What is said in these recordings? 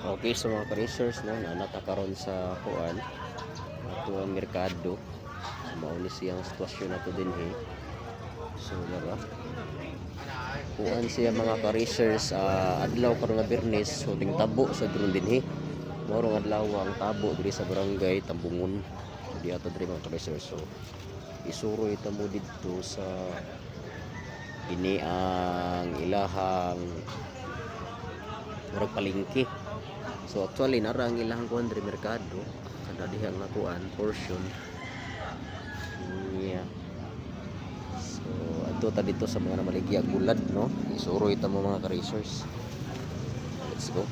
Okay, so mga ka-racers no, na natakaroon sa kuan ato ang merkado. So mauni siyang sitwasyon nato din so dara kuan siya mga ka-racers adlaw karon nga Biyernes, so ting tabo sa drone din morong adlaw ang tabo diri sa barangay Tambungon. So di ato diri mga ka-racers, so isuroy ta mo didto sa ini ang ilahang murag palengke. So actually nara ang ilahang kuan diri merkado kada dihang nakuan portion niya. So adto ta dito sa mga namaligya gulad no, isuroy ta mo mga ka-racers. Let's go.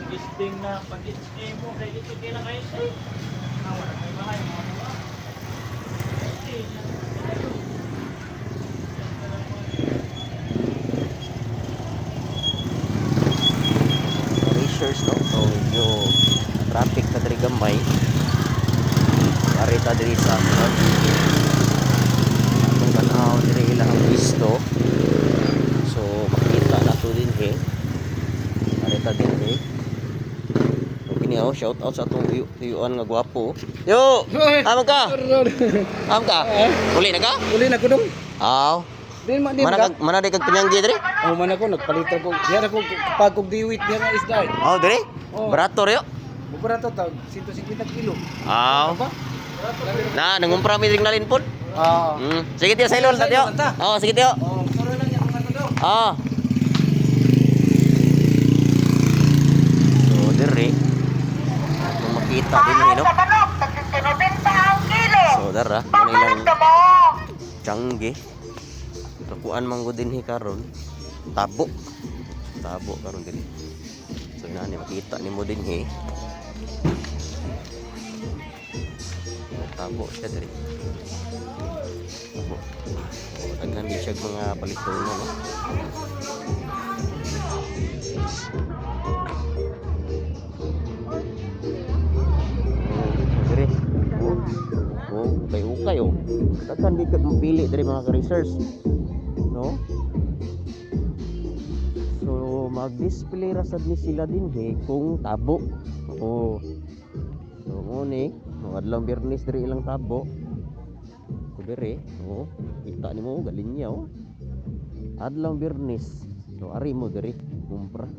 Listing na pag-listing mo kay dito kina kayo say. Wala may bahay mo ba? Racers no, so medyo traffic na diri gamay. Arita diri sa atong tanaw diri ilang pisto. So makita na to din arita din shout out sa atong tuyuan nga gwapo. Yo! Amang ka? Amang ka? Uli na ka? Uli na ko dong. Aw. Mana di kag pinyanggi diri? Oh man ako nagpalit ko. Diyan ako kapag kog diwit diyan nga isda. Oh, diri? Oh. Barato ryo. Bubara to tag 150 kilo. Aw. Na nangumpra mi ding nalin pod. Sige tiyo sa ilon sa tiyo. Oh, sige tiyo. Oh, suro lang yan mga to. Ah. So diri atong makita din no. So dara ano ilang Changi. Nakuan man gud dinhi karon. Tabo karon dinhi. So nani makita nimo dinhi. Tabo siya diri. Tabo. Oh, daghan di siya mga paliton no. Diri. Oh, ukay oh. Daghan di kag mapili diri mga ka-racers. No? So mag-display ra sad ni sila dinhi kung tabo. Oh. So ngoni, adlaw Biyernes diri ilang tabo. Diri, oh, kita nimo galinya oh. Adlaw Biyernes. So ari mo diri kumpra.